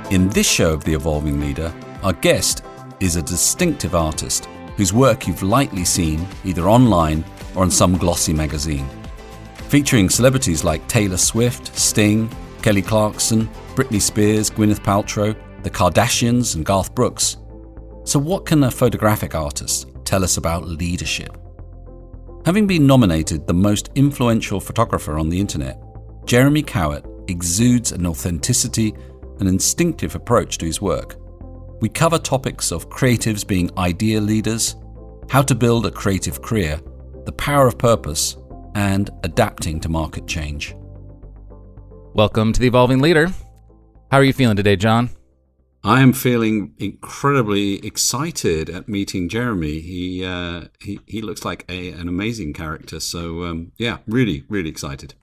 In this show of The Evolving Leader, our guest is a distinctive artist whose work you've likely seen either online or in some glossy magazine. Featuring celebrities like Taylor Swift, Sting, Kelly Clarkson, Britney Spears, Gwyneth Paltrow, the Kardashians and Garth Brooks. So what can a photographic artist tell us about leadership? Having been nominated the most influential photographer on the internet, Jeremy Cowart exudes an authenticity and instinctive approach to his work. We cover topics of creatives being ideal leaders, how to build a creative career, the power of purpose, and adapting to market change. Welcome to The Evolving Leader. How are you feeling today, John? I am feeling incredibly excited at meeting Jeremy. He looks like an amazing character. So really excited.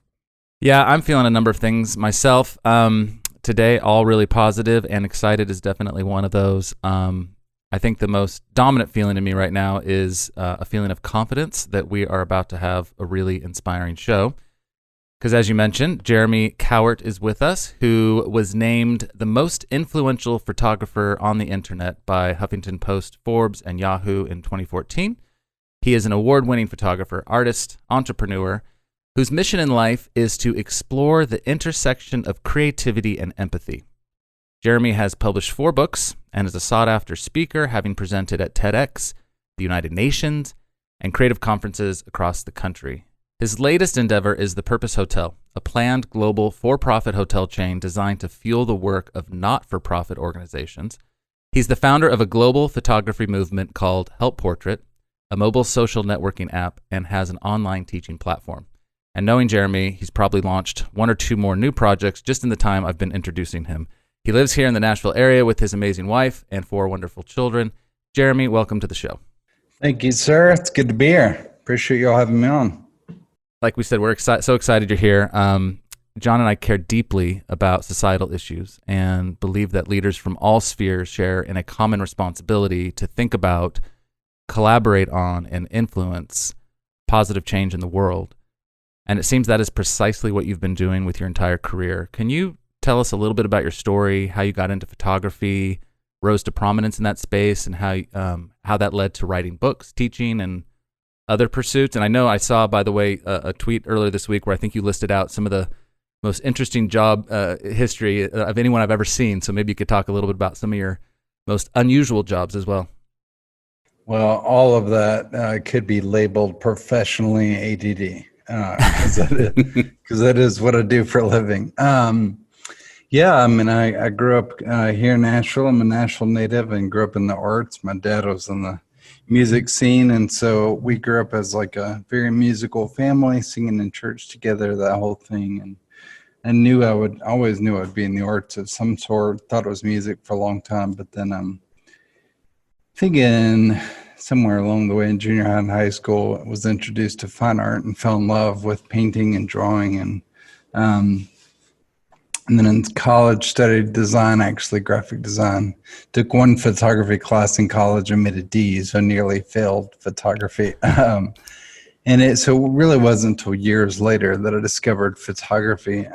Yeah, I'm feeling a number of things myself. Today, all really positive, and excited is definitely one of those. I think the most dominant feeling in me right now is a feeling of confidence that we are about to have a really inspiring show. Because as you mentioned, Jeremy Cowart is with us, who was named the most influential photographer on the internet by Huffington Post, Forbes, and Yahoo in 2014. He is an award-winning photographer, artist, entrepreneur, whose mission in life is to explore the intersection of creativity and empathy. Jeremy has published 4 books and is a sought-after speaker, having presented at TEDx, the United Nations, and creative conferences across the country. His latest endeavor is the Purpose Hotel, a planned global for-profit hotel chain designed to fuel the work of not-for-profit organizations. He's the founder of a global photography movement called Help Portrait, a mobile social networking app, and has an online teaching platform. And knowing Jeremy, he's probably launched 1 or 2 more new projects just in the time I've been introducing him. He lives here in the Nashville area with his amazing wife and 4 wonderful children. Jeremy, welcome to the show. Thank you, sir. It's good to be here. Appreciate you all having me on. Like we said, we're so excited you're here. John and I care deeply about societal issues and believe that leaders from all spheres share in a common responsibility to think about, collaborate on, and influence positive change in the world. And it seems that is precisely what you've been doing with your entire career. Can you tell us a little bit about your story, how you got into photography, rose to prominence in that space, and how that led to writing books, teaching, and other pursuits? And I know I saw, by the way, a tweet earlier this week where I think you listed out some of the most interesting job history of anyone I've ever seen. So maybe you could talk a little bit about some of your most unusual jobs as well. Well, all of that could be labeled professionally ADD. Because that is what I do for a living. I grew up here in Nashville. I'm a Nashville native and grew up in the arts. My dad was in the music scene, and so we grew up as like a very musical family, singing in church together, that whole thing. And I always knew I'd be in the arts of some sort. Thought it was music for a long time, but then thinking somewhere along the way in junior high and high school, I was introduced to fine art and fell in love with painting and drawing. And then in college, studied design, actually graphic design. Took 1 photography class in college and made a D, so nearly failed photography. So it really wasn't until years later that I discovered photography,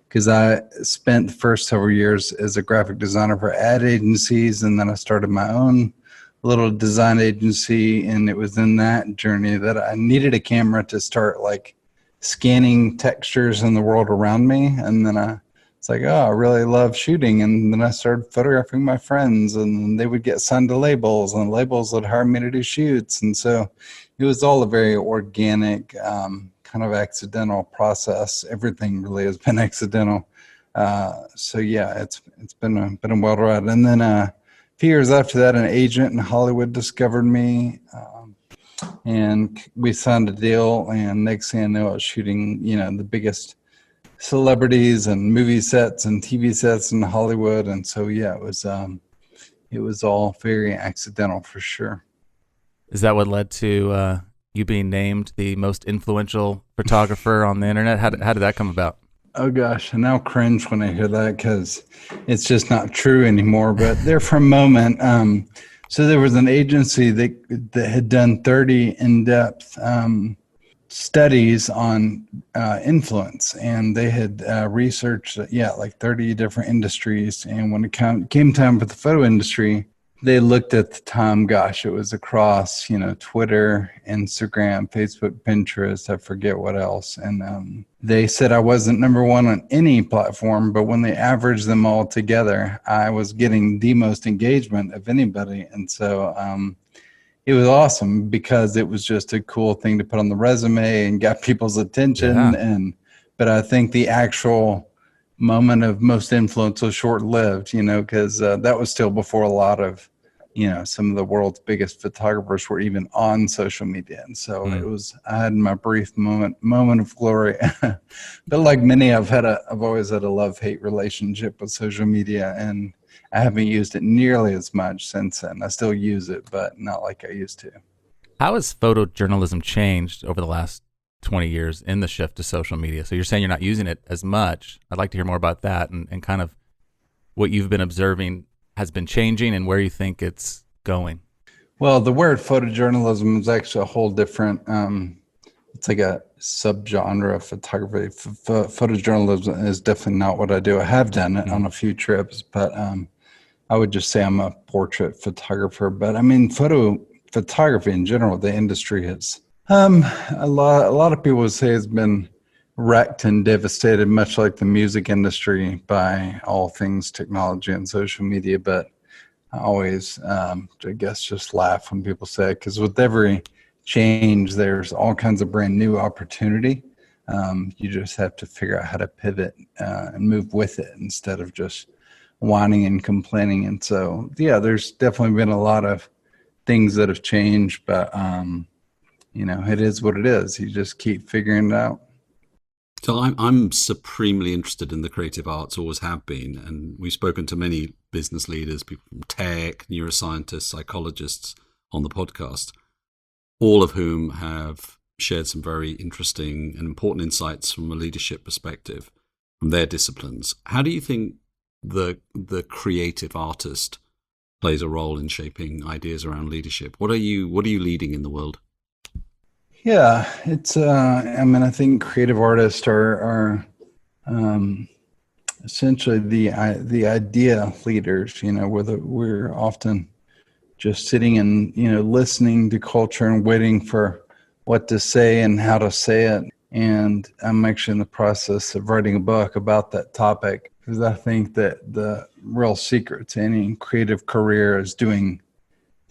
because I spent the first several years as a graphic designer for ad agencies, and then I started my own little design agency, and it was in that journey that I needed a camera to start like scanning textures in the world around me. And then it's like, I really love shooting. And then I started photographing my friends, and they would get signed to labels, and labels would hire me to do shoots. And so it was all a very organic, kind of accidental process. Everything really has been accidental. It's been a wild ride. And then a few years after that, an agent in Hollywood discovered me, and we signed a deal. And next thing I know, I was shooting, the biggest celebrities and movie sets and TV sets in Hollywood. And so, it was all very accidental for sure. Is that what led to you being named the most influential photographer on the internet? How did that come about? Oh gosh, I now cringe when I hear that because it's just not true anymore. But there for a moment, so there was an agency that had done 30 in-depth studies on influence, and they had researched, like 30 different industries. And when it came time for the photo industry, they looked at the time, gosh, it was across, Twitter, Instagram, Facebook, Pinterest, I forget what else. And they said I wasn't number one on any platform, but when they averaged them all together, I was getting the most engagement of anybody. And so it was awesome because it was just a cool thing to put on the resume and got people's attention. Yeah. But I think the actual moment of most influence was short-lived, because that was still before a lot of, some of the world's biggest photographers were even on social media. And so I had my brief moment of glory. But like many, I've always had a love-hate relationship with social media, and I haven't used it nearly as much since then. I still use it, but not like I used to. How has photojournalism changed over the last 20 years in the shift to social media? So you're saying you're not using it as much. I'd like to hear more about that and kind of what you've been observing has been changing and where you think it's going. Well, the word photojournalism is actually a whole different, it's like a subgenre of photography. Photojournalism is definitely not what I do. I have done it on a few trips, but I would just say I'm a portrait photographer. But I mean, photography in general, the industry has, a lot of people would say has been wrecked and devastated, much like the music industry, by all things technology and social media. But I always, I guess, just laugh when people say it, because with every change, there's all kinds of brand new opportunity. You just have to figure out how to pivot and move with it instead of just whining and complaining. And so, there's definitely been a lot of things that have changed, but it is what it is. You just keep figuring it out. So I'm supremely interested in the creative arts, always have been, and we've spoken to many business leaders, people from tech, neuroscientists, psychologists on the podcast, all of whom have shared some very interesting and important insights from a leadership perspective from their disciplines. How do you think the creative artist plays a role in shaping ideas around leadership? What are you leading in the world? Yeah, it's, I think creative artists are essentially the idea leaders, where we're often just sitting and, listening to culture and waiting for what to say and how to say it. And I'm actually in the process of writing a book about that topic, because I think that the real secret to any creative career is doing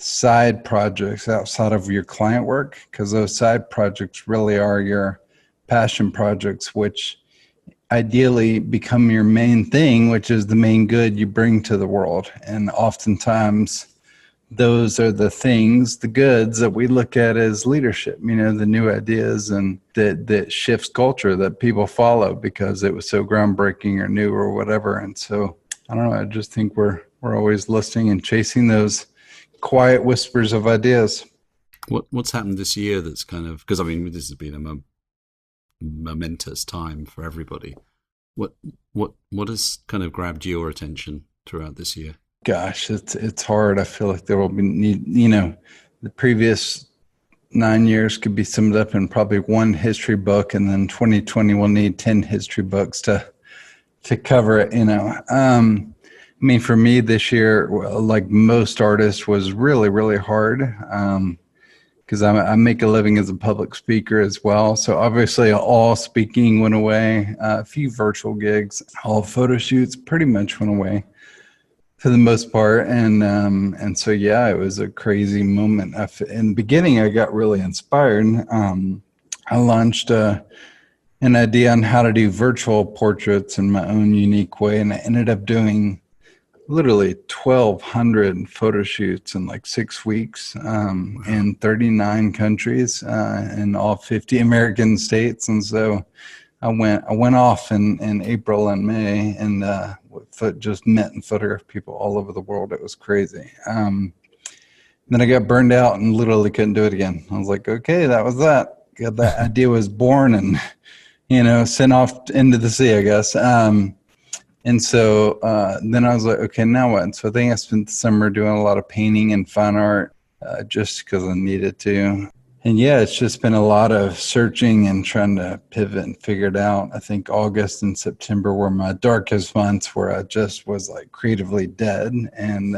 side projects outside of your client work, because those side projects really are your passion projects, which ideally become your main thing, which is the main good you bring to the world. And oftentimes those are the things, the goods that we look at as leadership, the new ideas and that shifts culture that people follow because it was so groundbreaking or new or whatever. And so I don't know, I just think we're always listening and chasing those quiet whispers of ideas. What's happened this year that's kind of, because this has been a momentous time for everybody. What has kind of grabbed your attention throughout this year? Gosh, it's hard. I feel like there will be the previous 9 years could be summed up in probably one history book, and then 2020 will need 10 history books to cover it. For me this year, like most artists, was really, really hard because I make a living as a public speaker as well. So obviously all speaking went away, a few virtual gigs, all photo shoots pretty much went away for the most part. And so, it was a crazy moment. In the beginning, I got really inspired. I launched an idea on how to do virtual portraits in my own unique way, and I ended up doing literally 1,200 photo shoots in like 6 weeks in 39 countries in all 50 American states. And so I went off in April and May and just met and photographed people all over the world. It was crazy. Then I got burned out and literally couldn't do it again. I was like, okay, that was that. That idea was born and, sent off into the sea, I guess. And so then I was like, okay, now what? And so I think I spent the summer doing a lot of painting and fine art just because I needed to. And yeah, it's just been a lot of searching and trying to pivot and figure it out. I think August and September were my darkest months, where I just was like creatively dead and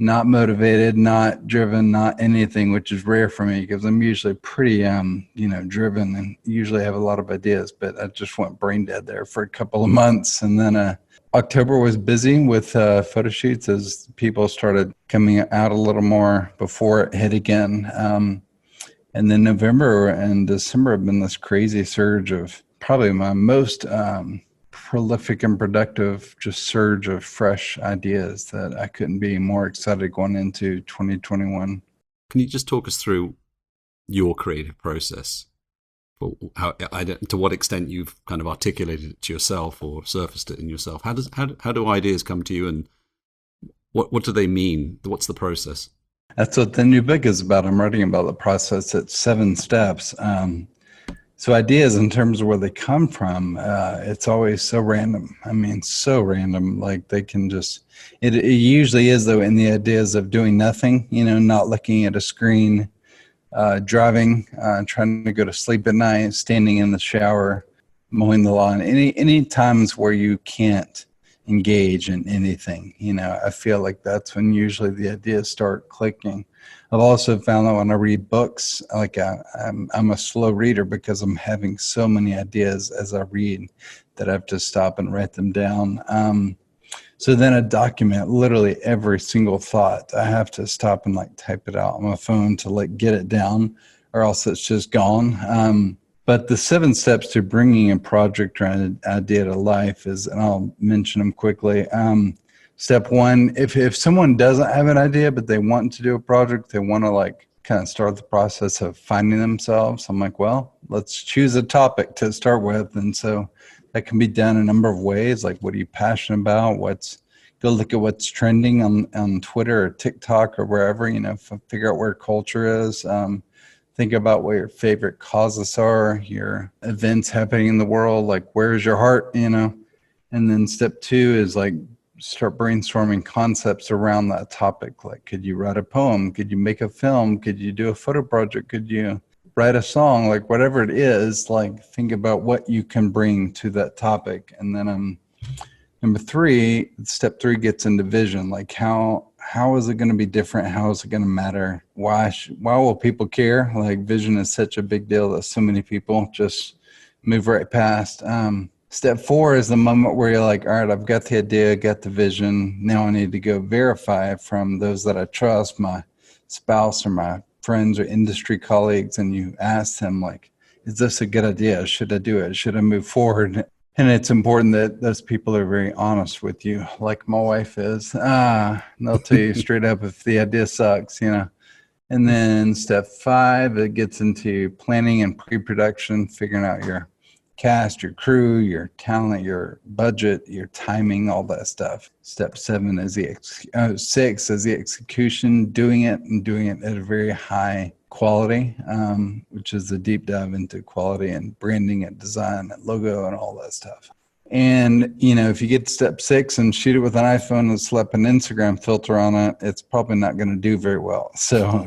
not motivated, not driven, not anything, which is rare for me because I'm usually pretty, driven and usually have a lot of ideas. But I just went brain dead there for a couple of months. And then October was busy with photo shoots as people started coming out a little more before it hit again. And then November and December have been this crazy surge of probably my most prolific and productive just surge of fresh ideas that I couldn't be more excited going into 2021. Can you just talk us through your creative process? To what extent you've kind of articulated it to yourself or surfaced it in yourself? How do ideas come to you, and what do they mean? What's the process? That's what the new book is about. I'm writing about the process. It's 7 steps. So ideas in terms of where they come from, it's always so random. I mean, so random. Like they can just, it usually is though in the ideas of doing nothing, not looking at a screen, driving, trying to go to sleep at night, standing in the shower, mowing the lawn, any times where you can't engage in anything. I feel like that's when usually the ideas start clicking. I've also found that when I read books, like I'm a slow reader because I'm having so many ideas as I read that I have to stop and write them down. So then I document literally every single thought. I have to stop and type it out on my phone to get it down, or else it's just gone. But the 7 steps to bringing a project or an idea to life is, and I'll mention them quickly. Step 1, if someone doesn't have an idea, but they want to do a project, they want to kind of start the process of finding themselves. I'm like, well, let's choose a topic to start with. And so that can be done a number of ways. Like, what are you passionate about? Go look at what's trending on Twitter or TikTok or wherever, figure out where culture is. Think about what your favorite causes are, your events happening in the world, where's your heart, And then step 2 is start brainstorming concepts around that topic. Could you write a poem? Could you make a film? Could you do a photo project? Could you write a song? Whatever it is, think about what you can bring to that topic. And then number 3, step 3 gets into vision. How is it going to be different? How is it going to matter? Why will people care? Vision is such a big deal that so many people just move right past. Step 4 is the moment where you're like, all right, I've got the idea, got the vision. Now I need to go verify from those that I trust, my spouse or my friends or industry colleagues. And you ask them, is this a good idea? Should I do it? Should I move forward? And it's important that those people are very honest with you, like my wife is. They'll tell you straight up if the idea sucks, And then step 5, it gets into planning and pre-production, figuring out your cast, your crew, your talent, your budget, your timing, all that stuff. Step 7 is 6 is the execution, doing it at a very high quality, which is a deep dive into quality and branding and design and logo and all that stuff. And, if you get to step 6 and shoot it with an iPhone and slap an Instagram filter on it, it's probably not going to do very well. So,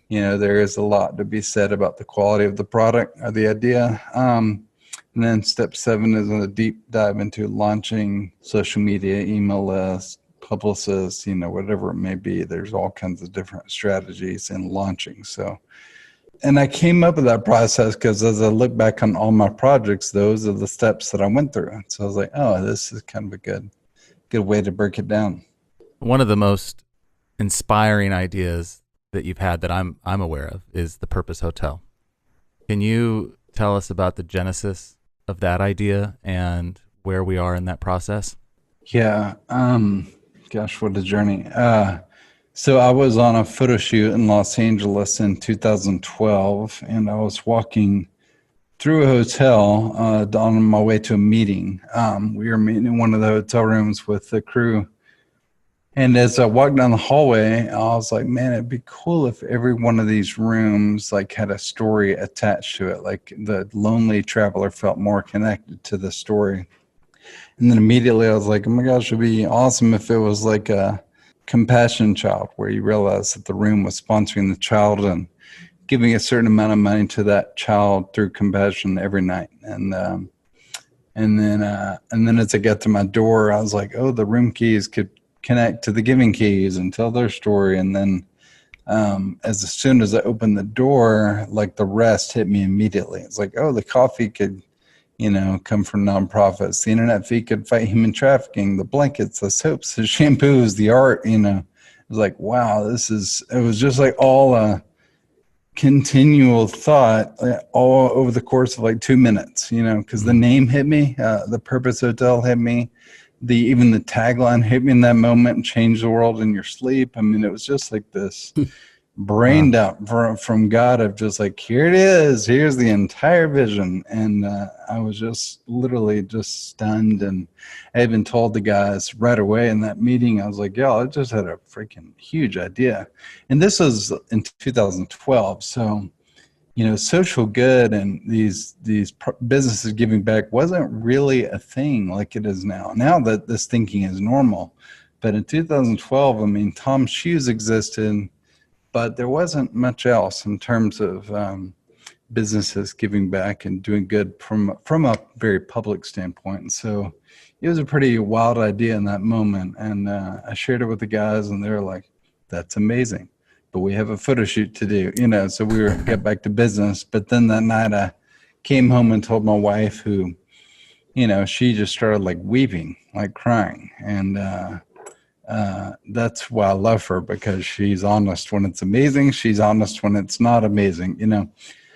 there is a lot to be said about the quality of the product or the idea. And then step 7 is a deep dive into launching social media, email lists, publicists, whatever it may be. There's all kinds of different strategies in launching. So, and I came up with that process because as I look back on all my projects, those are the steps that I went through. So I was like, oh, this is kind of a good way to break it down. One of the most inspiring ideas that you've had that I'm aware of is the Purpose Hotel. Can you tell us about the genesis of that idea and where we are in that process? Yeah. Gosh, what a journey. So I was on a photo shoot in Los Angeles in 2012, and I was walking through a hotel on my way to a meeting. We were meeting in one of the hotel rooms with the crew. And as I walked down the hallway, I was like, man, it'd be cool if every one of these rooms had a story attached to it. The lonely traveler felt more connected to the story. And then immediately I was like, oh my gosh, it'd be awesome if it was a compassion child, where you realize that the room was sponsoring the child and giving a certain amount of money to that child through compassion every night. And then as I got to my door, I was like, oh, the room keys could connect to the giving keys and tell their story. And then as soon as I opened the door, like the rest hit me immediately. It's like, oh, the coffee could, come from nonprofits. The internet feed could fight human trafficking. The blankets, the soaps, the shampoos, the art. It was like, wow, it was just like all continual thought all over the course of like 2 minutes, because the name hit me, the Purpose Hotel hit me, even the tagline hit me in that moment, change the world in your sleep. I mean, it was just like this brain dump from God of just like, here it is, here's the entire vision. And I was just literally just stunned. And I even told the guys right away in that meeting, I was like, yo, I just had a freaking huge idea. And this was in 2012. So, social good and these businesses giving back wasn't really a thing like it is now. Now that this thinking is normal. But in 2012, I mean, Tom's Shoes existed, but there wasn't much else in terms of businesses giving back and doing good from a very public standpoint. And so it was a pretty wild idea in that moment. And I shared it with the guys, and they were like, that's amazing, but we have a photo shoot to do, so we were get back to business. But then that night I came home and told my wife, who, she just started like weeping, like crying. And that's why I love her, because she's honest when it's amazing. She's honest when it's not amazing,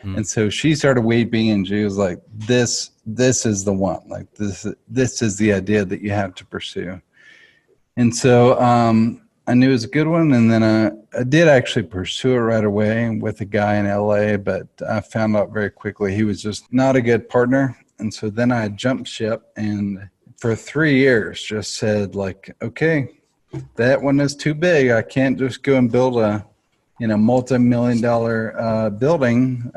And so she started weeping, and she was like, this is the one, like this is the idea that you have to pursue. And so I knew it was a good one. And then I did actually pursue it right away with a guy in LA, but I found out very quickly he was just not a good partner. And so then I jumped ship, and for 3 years just said like, okay, that one is too big. I can't just go and build a, multi-million-dollar building.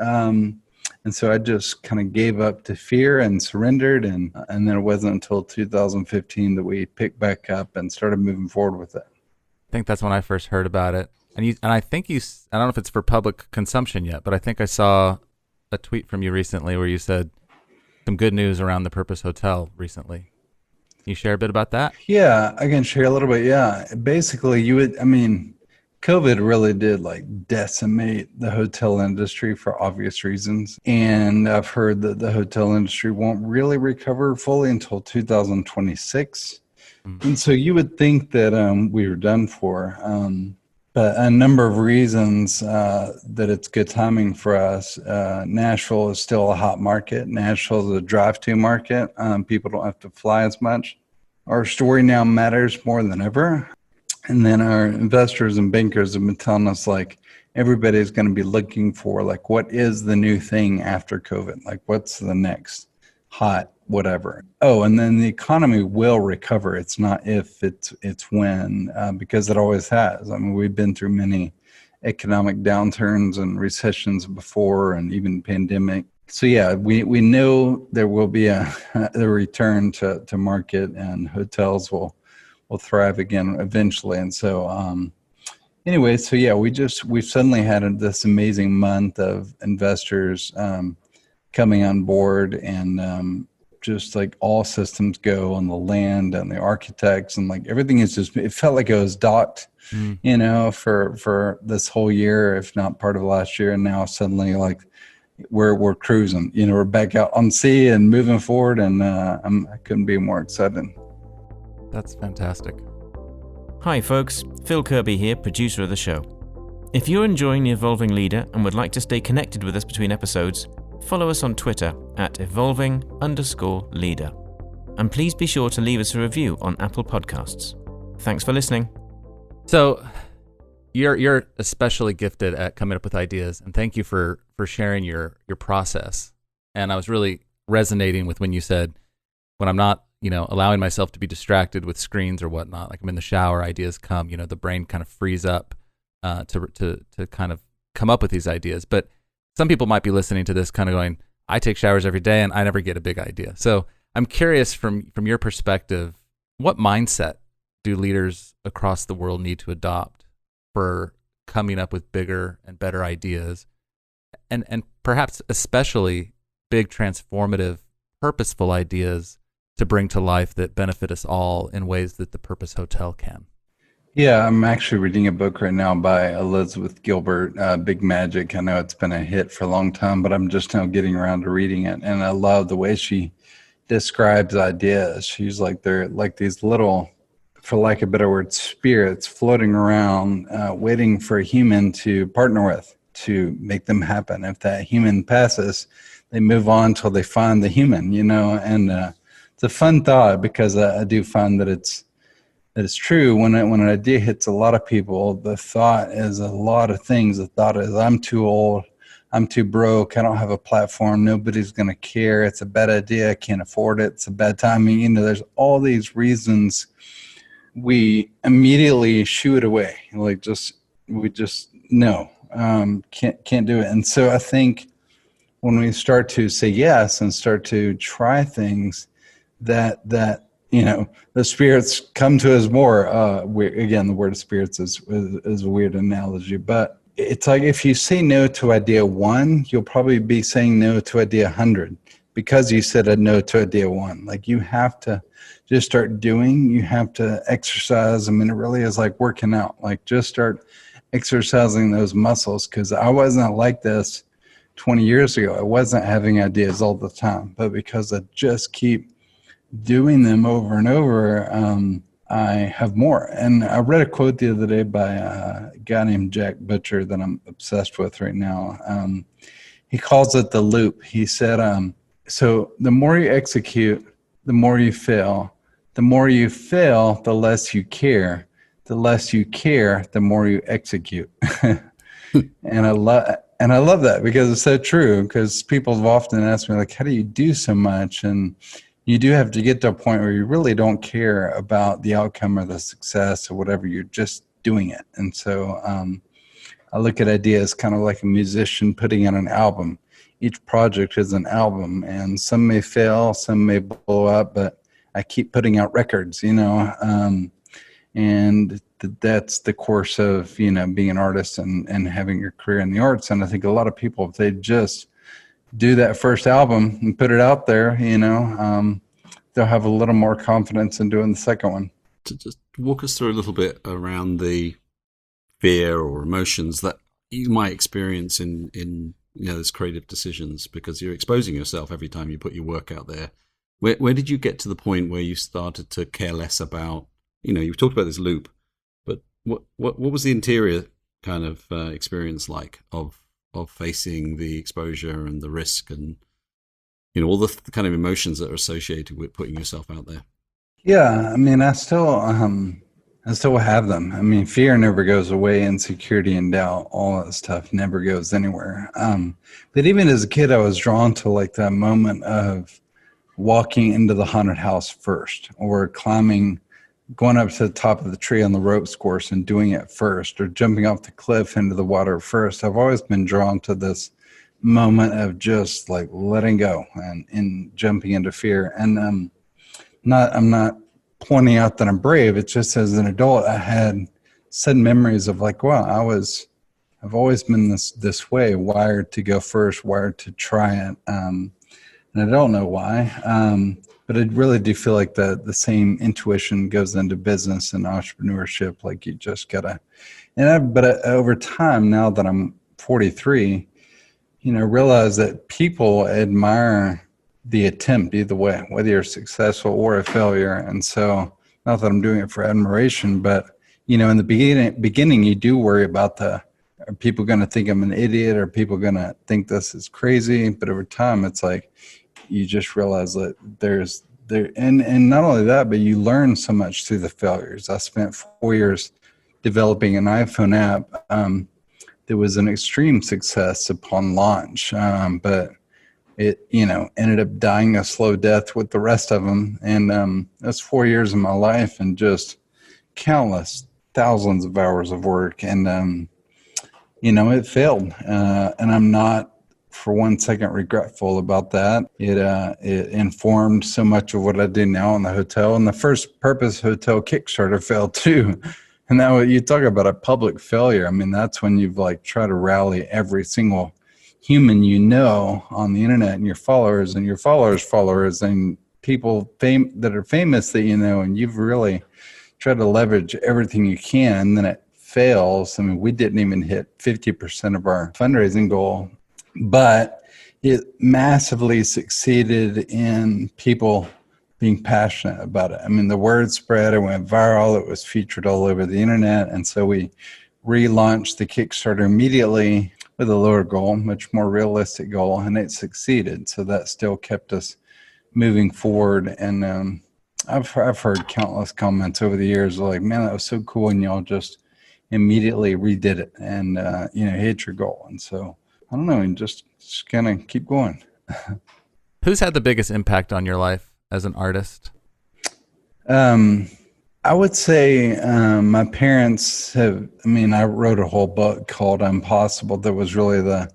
And so I just kind of gave up to fear and surrendered. And then it wasn't until 2015 that we picked back up and started moving forward with it. I think that's when I first heard about it. And I think I don't know if it's for public consumption yet, but I think I saw a tweet from you recently where you said some good news around the Purpose Hotel recently. Can you share a bit about that? Yeah, I can share a little bit. Yeah. Basically, COVID really did like decimate the hotel industry for obvious reasons. And I've heard that the hotel industry won't really recover fully until 2026. And so you would think that we were done for. But a number of reasons that it's good timing for us. Nashville is still a hot market. Nashville is a drive-to market. People don't have to fly as much. Our story now matters more than ever. And then our investors and bankers have been telling us like everybody's going to be looking for like what is the new thing after COVID? Like what's the next hot whatever? Oh, and then the economy will recover. It's not if, it's when, because it always has. I mean, we've been through many economic downturns and recessions before, and even pandemic. So yeah, we know there will be a return to market, and hotels will thrive again eventually. And so anyway, so yeah, we've suddenly had this amazing month of investors coming on board, and just like all systems go on the land and the architects, and like everything is just, it felt like it was docked, for this whole year, if not part of last year. And now suddenly like we're cruising, we're back out on sea and moving forward. And I couldn't be more excited. That's fantastic. Hi folks, Phil Kirby here, producer of the show. If you're enjoying The Evolving Leader and would like to stay connected with us between episodes, follow us on Twitter at evolving_leader. And please be sure to leave us a review on Apple Podcasts. Thanks for listening. So you're especially gifted at coming up with ideas, and thank you for sharing your process. And I was really resonating with when you said, when I'm not allowing myself to be distracted with screens or whatnot, like I'm in the shower, ideas come, the brain kind of frees up to kind of come up with these ideas. But some people might be listening to this kind of going, I take showers every day and I never get a big idea. So I'm curious from your perspective, what mindset do leaders across the world need to adopt for coming up with bigger and better ideas? and perhaps especially big, transformative, purposeful ideas to bring to life that benefit us all in ways that the Purpose Hotel can. Yeah, I'm actually reading a book right now by Elizabeth Gilbert, Big Magic. I know it's been a hit for a long time, but I'm just now getting around to reading it. And I love the way she describes ideas. She's like, they're like these little, for lack of a better word, spirits floating around, waiting for a human to partner with to make them happen. If that human passes, they move on till they find the human, and it's a fun thought because I do find that it's true. When an idea hits a lot of people, the thought is a lot of things. The thought is, I'm too old, I'm too broke, I don't have a platform, nobody's going to care, it's a bad idea, I can't afford it, it's a bad timing. There's all these reasons we immediately shoo it away. We just no, can't do it. And so I think when we start to say yes and start to try things, that the spirits come to us more. Again, the word spirits is a weird analogy, but it's like if you say no to idea 1, you'll probably be saying no to idea 100 because you said a no to idea 1. Like you have to just start doing. You have to exercise. I mean, it really is like working out. Like just start exercising those muscles, because I wasn't like this 20 years ago. I wasn't having ideas all the time, but because I just keep doing them over and over, I have more. And I read a quote the other day by a guy named Jack Butcher that I'm obsessed with right now. He calls it the loop. He said, so the more you execute, the more you fail. The more you fail, the less you care. The less you care, the more you execute. And I love that because it's so true, because people have often asked me, like, how do you do so much? And you do have to get to a point where you really don't care about the outcome or the success or whatever. You're just doing it. And so I look at ideas kind of like a musician putting out an album. Each project is an album, and some may fail, some may blow up, but I keep putting out records, and that's the course of, being an artist and having your career in the arts. And I think a lot of people, if they just do that first album and put it out there, they'll have a little more confidence in doing the second one. To just walk us through a little bit around the fear or emotions that you might experience in those creative decisions, because you're exposing yourself every time you put your work out there. Where did you get to the point where you started to care less about, you've talked about this loop, but what was the interior kind of experience like of facing the exposure and the risk and all the kind of emotions that are associated with putting yourself out there? Yeah, I mean, I still have them. I mean, fear never goes away, insecurity and doubt, all that stuff never goes anywhere. But even as a kid, I was drawn to like that moment of walking into the haunted house first, or going up to the top of the tree on the ropes course and doing it first, or jumping off the cliff into the water first. I've always been drawn to this moment of just like letting go and jumping into fear. And I'm not pointing out that I'm brave. It's just as an adult, I had sudden memories of like, wow, I've always been this way, wired to go first, wired to try it. And I don't know why, but I really do feel like the same intuition goes into business and entrepreneurship. Like you just gotta, but over time, now that I'm 43, realize that people admire the attempt either way, whether you're successful or a failure. And so, not that I'm doing it for admiration, but in the beginning, you do worry about are people going to think I'm an idiot? Are people going to think this is crazy? But over time, it's like you just realize that and not only that, but you learn so much through the failures. I spent 4 years developing an iPhone app that was an extreme success upon launch, but it ended up dying a slow death with the rest of them. And that's 4 years of my life and just countless thousands of hours of work. And it failed, and I'm not for 1 second regretful about that. It informed so much of what I do now in the hotel. And the first Purpose Hotel Kickstarter failed too. And that, you talk about a public failure. I mean, that's when you've like tried to rally every single human you know on the internet, and your followers followers and people that are famous that you know, and you've really tried to leverage everything you can, and then it fails. I mean, we didn't even hit 50% of our fundraising goal, but it massively succeeded in people being passionate about it. I mean, the word spread, it went viral, it was featured all over the internet, and so we relaunched the Kickstarter immediately with a lower goal, much more realistic goal, and it succeeded. So that still kept us moving forward. And I've heard countless comments over the years like, man, that was so cool, and y'all just immediately redid it and hit your goal. And so I don't know, and just kind of keep going. Who's had the biggest impact on your life as an artist? I would say my parents have. I mean, I wrote a whole book called Impossible that was really the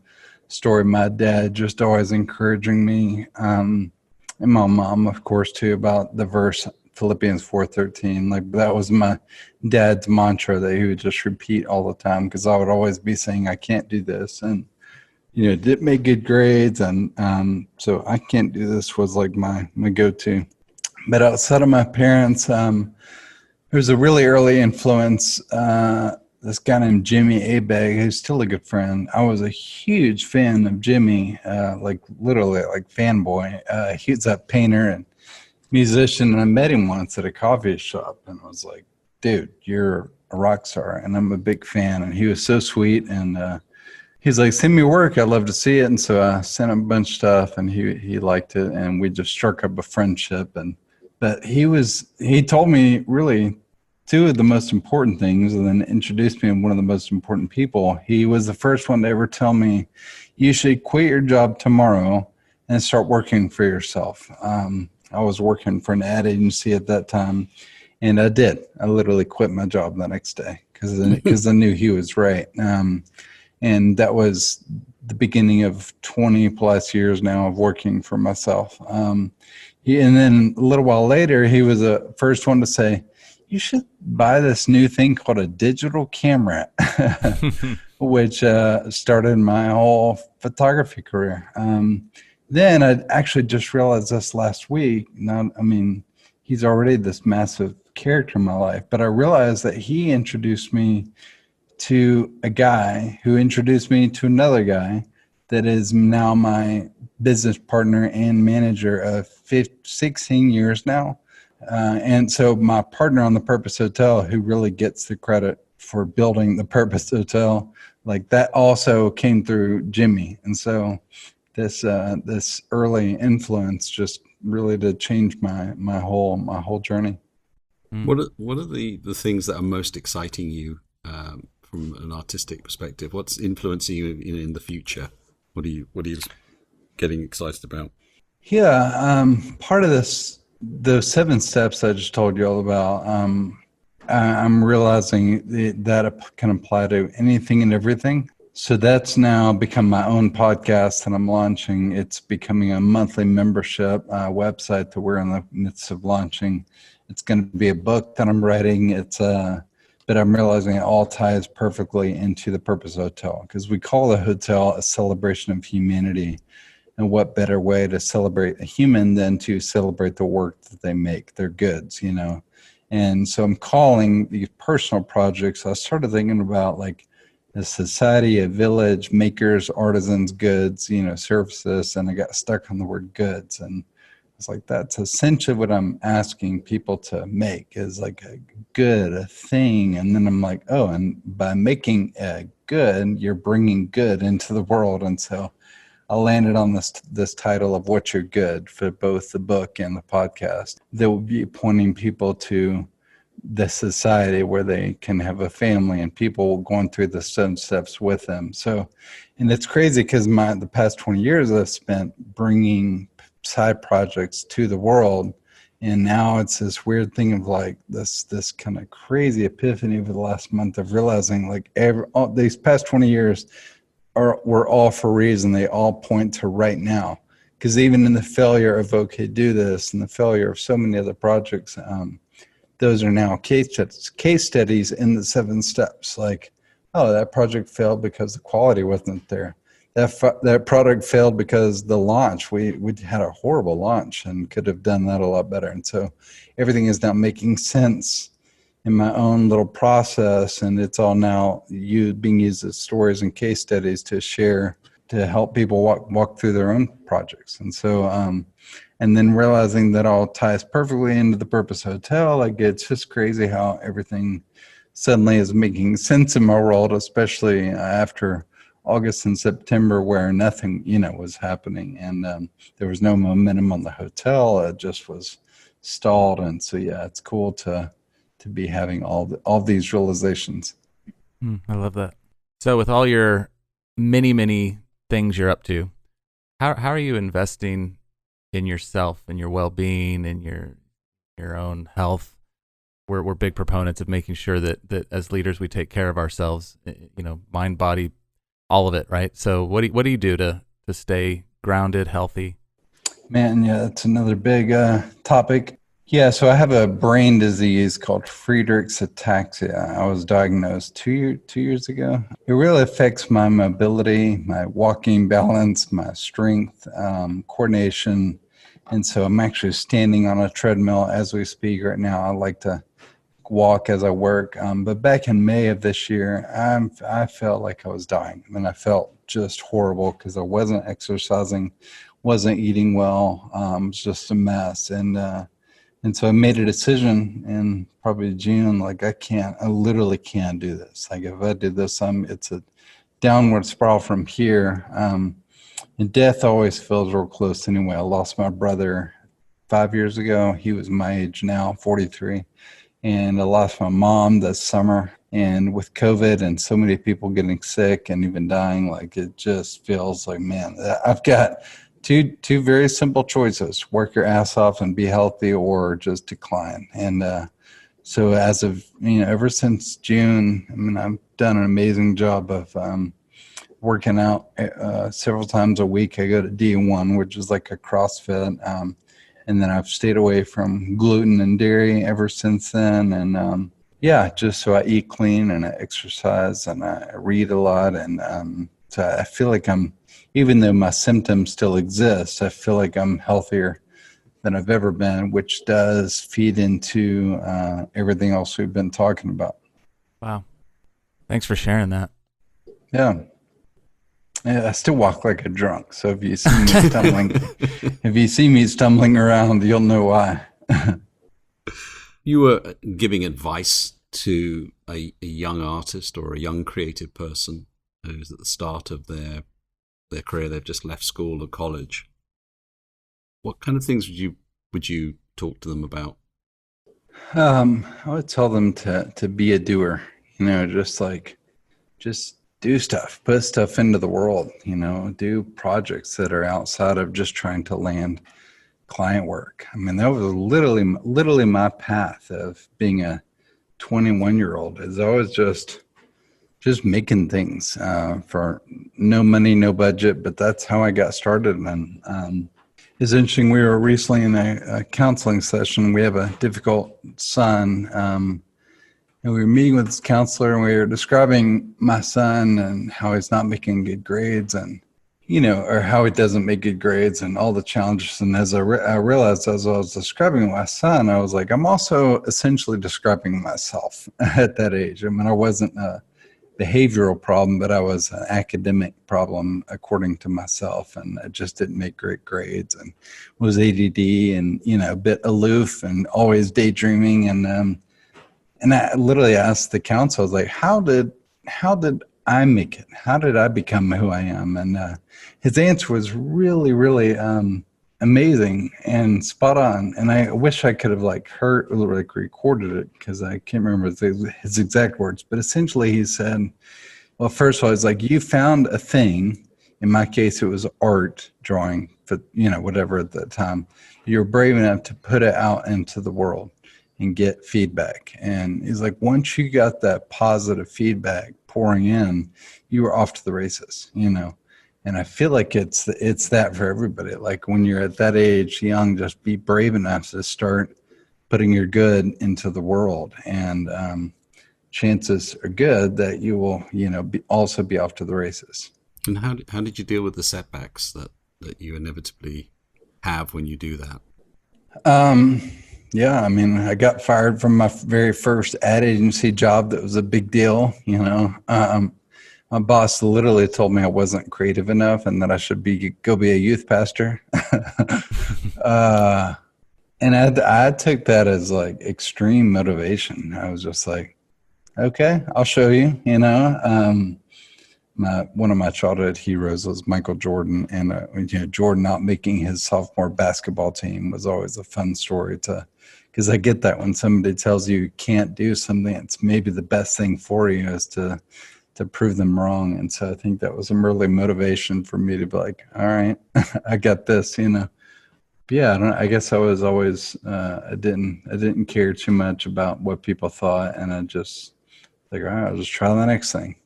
story of my dad just always encouraging me, and my mom, of course, too, about the verse Philippians 4:13. Like, that was my dad's mantra that he would just repeat all the time, because I would always be saying, I can't do this, and didn't make good grades, and so I can't do this was like my go-to. But outside of my parents, there's a really early influence, this guy named Jimmy Abeg, who's still a good friend. I was a huge fan of Jimmy, like literally like fanboy. He was a painter and musician, and I met him once at a coffee shop, and I was like, dude, you're a rock star, and I'm a big fan. And he was so sweet, and he's like, send me work, I'd love to see it. And so I sent him a bunch of stuff, and he liked it, and we just struck up a friendship. But he told me really two of the most important things, and then introduced me to one of the most important people. He was the first one to ever tell me, you should quit your job tomorrow and start working for yourself. I was working for an ad agency at that time, and I did. I literally quit my job the next day because I knew he was right. And that was the beginning of 20 plus years now of working for myself. And then a little while later, he was the first one to say, you should buy this new thing called a digital camera, which started my whole photography career. Then I actually just realized this last week. Now, I mean, he's already this massive character in my life, but I realized that he introduced me to a guy who introduced me to another guy that is now my business partner and manager of 16 years now. And so my partner on the Purpose Hotel, who really gets the credit for building the Purpose Hotel, like that also came through Jimmy. And so this early influence just really did change my whole journey. What are the things that are most exciting you from an artistic perspective? What's influencing you in the future? What are you getting excited about? Yeah, part of those 7 steps I just told you all about, I'm realizing that can apply to anything and everything. So that's now become my own podcast that I'm launching. It's becoming a monthly membership website that we're in the midst of launching. It's going to be a book that I'm writing. But I'm realizing it all ties perfectly into the Purpose Hotel, because we call the hotel a celebration of humanity. And what better way to celebrate a human than to celebrate the work that they make, their goods, And so I'm calling these personal projects. I started thinking about like a society, a village, makers, artisans, goods, services, and I got stuck on the word goods. And it's like, that's essentially what I'm asking people to make, is like a good, a thing. And then I'm like, oh, and by making a good, you're bringing good into the world. And so I landed on this title of What's Your Good for both the book and the podcast that will be pointing people to the society where they can have a family and people going through the 7 steps with them. So, and it's crazy because the past 20 years I've spent bringing side projects to the world, and now it's this weird thing of like this kind of crazy epiphany over the last month of realizing like all these past 20 years were all for a reason. They all point to right now, because even in the failure of OK Do This and the failure of so many other projects, those are now case studies in the 7 steps. Like, oh, that project failed because the quality wasn't there. that product failed because the launch, we had a horrible launch and could have done that a lot better. And so everything is now making sense in my own little process, and it's all now being used as stories and case studies to share, to help people walk through their own projects. And so and then realizing that all ties perfectly into the Purpose Hotel. Like, it's just crazy how everything suddenly is making sense in my world, especially after August and September, where nothing, was happening, and there was no momentum on the hotel. It just was stalled. And so, yeah, it's cool to be having all these realizations. I love that. So, with all your many things you're up to, how are you investing in yourself and your well-being and your own health? We're big proponents of making sure that as leaders we take care of ourselves, mind, body, all of it, right? So what do you do to stay grounded, healthy? Man, yeah, that's another big topic. Yeah, so I have a brain disease called Friedreich's ataxia. I was diagnosed two years ago. It really affects my mobility, my walking balance, my strength, coordination. And so I'm actually standing on a treadmill as we speak right now. I like to walk as I work. But back in May of this year, I felt like I was dying. I mean, I felt just horrible because I wasn't exercising, wasn't eating well. It was just a mess. And so I made a decision in probably June, like, I literally can't do this. Like, if I do this, it's a downward spiral from here. And death always feels real close anyway. I lost my brother 5 years ago. He was my age now, 43. And I lost my mom this summer. And with COVID and so many people getting sick and even dying, like, it just feels like, man, I've got two very simple choices: work your ass off and be healthy, or just decline. And so as of, ever since June, I mean, I've done an amazing job of working out several times a week. I go to D1, which is like a CrossFit. And then I've stayed away from gluten and dairy ever since then. And just so I eat clean and I exercise and I read a lot. And so I feel like even though my symptoms still exist, I feel like I'm healthier than I've ever been, which does feed into everything else we've been talking about. Wow. Thanks for sharing that. Yeah. I still walk like a drunk. So if you see me stumbling around, you'll know why. You were giving advice to a young artist or a young creative person who's at the start of their career. They've just left school or college. What kind of things would you talk to them about? I would tell them to be a doer. Just do stuff, put stuff into the world. Do projects that are outside of just trying to land client work. I mean, that was literally my path of being a 21-year-old. Is always just making things for no money, no budget, but that's how I got started. And it's interesting. We were recently in a counseling session. We have a difficult son, and we were meeting with this counselor, and we were describing my son and how he's not making good grades, and or how he doesn't make good grades and all the challenges. And as I realized as I was describing my son, I was like, I'm also essentially describing myself at that age. I mean, I wasn't a behavioral problem, but I was an academic problem according to myself. And I just didn't make great grades and was ADD and, a bit aloof and always daydreaming. And I literally asked the counselor, I was like, how did I make it? How did I become who I am? And his answer was really, really amazing and spot on. And I wish I could have recorded it, because I can't remember his exact words. But essentially he said, well, first of all, it's like, you found a thing. In my case, it was art, drawing, but whatever at the time. You were brave enough to put it out into the world and get feedback. And he's like, once you got that positive feedback pouring in, you were off to the races, And I feel like it's that for everybody. Like, when you're at that age, young, just be brave enough to start putting your good into the world. And chances are good that you will, also be off to the races. And how did you deal with the setbacks that you inevitably have when you do that? Yeah, I mean, I got fired from my very first ad agency job. That was a big deal, you know. My boss literally told me I wasn't creative enough and that I should go be a youth pastor. And I took that as like extreme motivation. I was just like, okay, I'll show you, you know. One of my childhood heroes was Michael Jordan, and you know, Jordan not making his sophomore basketball team was always a fun story because I get that when somebody tells you can't do something, it's maybe the best thing for you is to prove them wrong. And so I think that was some early motivation for me to be like, all right, I got this, you know. But yeah, I guess I was always I didn't care too much about what people thought, and I just like, all right, I'll just try the next thing.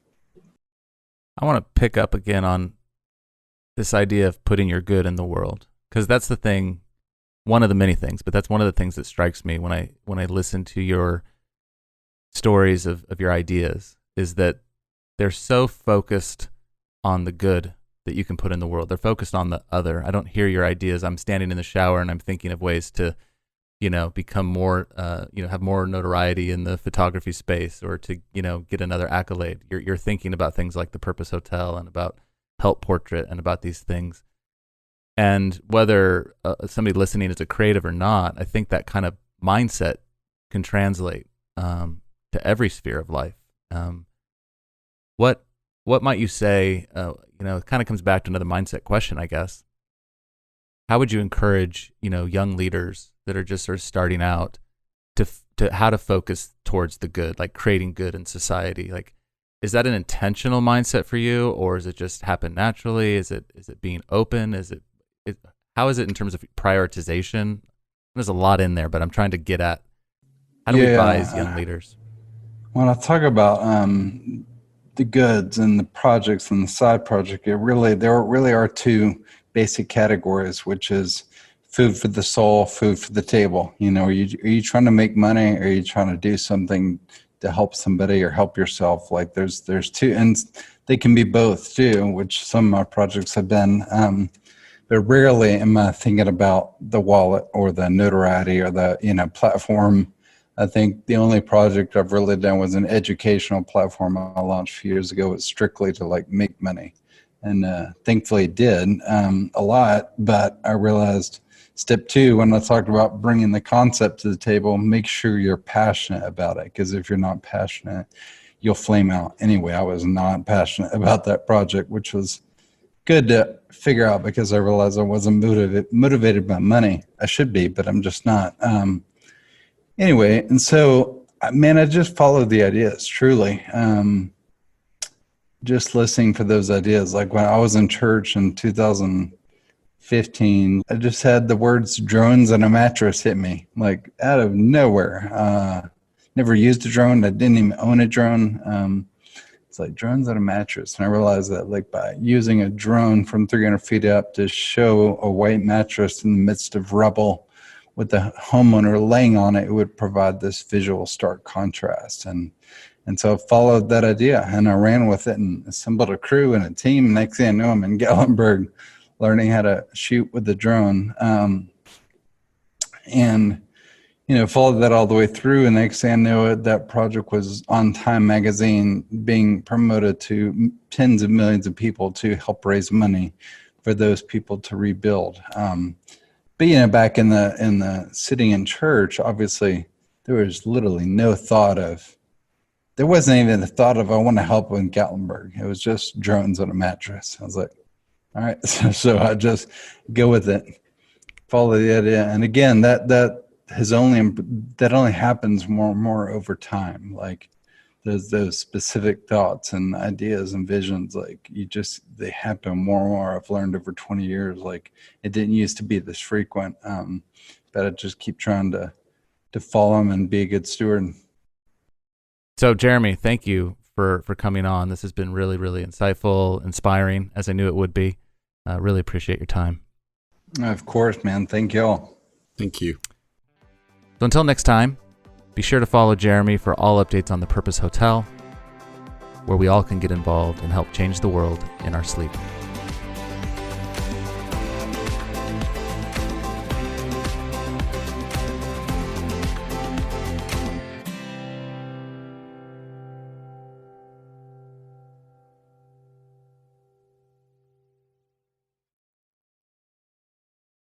I want to pick up again on this idea of putting your good in the world, because that's the thing, one of the many things, but that's one of the things that strikes me when I listen to your stories of your ideas, is that they're so focused on the good that you can put in the world. They're focused on the other. I don't hear your ideas. I'm standing in the shower and I'm thinking of ways to, you know, become more, have more notoriety in the photography space, or to, you know, get another accolade. You're thinking about things like the Purpose Hotel and about Help Portrait and about these things. And whether somebody listening is a creative or not, I think that kind of mindset can translate to every sphere of life. What might you say? It kind of comes back to another mindset question, I guess. How would you encourage, you know, young leaders that are just sort of starting out to how to focus towards the good, like creating good in society? Like, is that an intentional mindset for you, or is it just happen naturally? Is it being open? How is it in terms of prioritization? There's a lot in there, but I'm trying to get at how do we advise young leaders? When I talk about the goods and the projects and the side project, there really are two basic categories, which is food for the soul, food for the table. You know, are you trying to make money, or are you trying to do something to help somebody or help yourself? Like there's two, and they can be both too, which some of my projects have been. But rarely am I thinking about the wallet or the notoriety or the, you know, platform. I think the only project I've really done was an educational platform I launched a few years ago. It was strictly to like make money. And thankfully it did a lot, but I realized step two, when I talked about bringing the concept to the table, make sure you're passionate about it, because if you're not passionate, you'll flame out. Anyway, I was not passionate about that project, which was good to figure out because I realized I wasn't motivated by money. I should be, but I'm just not. Anyway, and so, man, I just followed the ideas, truly. Just listening for those ideas. Like when I was in church in 2015, I just had the words drones and a mattress hit me, like out of nowhere. Never used a drone. I didn't even own a drone. It's like drones and a mattress. And I realized that like by using a drone from 300 feet up to show a white mattress in the midst of rubble with the homeowner laying on it, it would provide this visual stark contrast. And so I followed that idea and I ran with it and assembled a crew and a team. Next thing I know, I'm in Gallenberg learning how to shoot with the drone. And, you know, followed that all the way through. And next thing I know, that project was on Time magazine being promoted to tens of millions of people to help raise money for those people to rebuild. But, you know, back in the sitting in church, obviously there was literally no thought of, there wasn't even the thought of, I want to help in Gatlinburg. It was just drones on a mattress. I was like, all right. So I just go with it, follow the idea. And again, that only happens more and more over time. Like those specific thoughts and ideas and visions, like they happen more and more. I've learned over 20 years, like it didn't used to be this frequent, but I just keep trying to follow them and be a good steward. So, Jeremy, thank you for coming on. This has been really, really insightful, inspiring, as I knew it would be. Really appreciate your time. Of course, man. Thank y'all. Thank you. So until next time, be sure to follow Jeremy for all updates on the Purpose Hotel. where we all can get involved and help change the world in our sleep.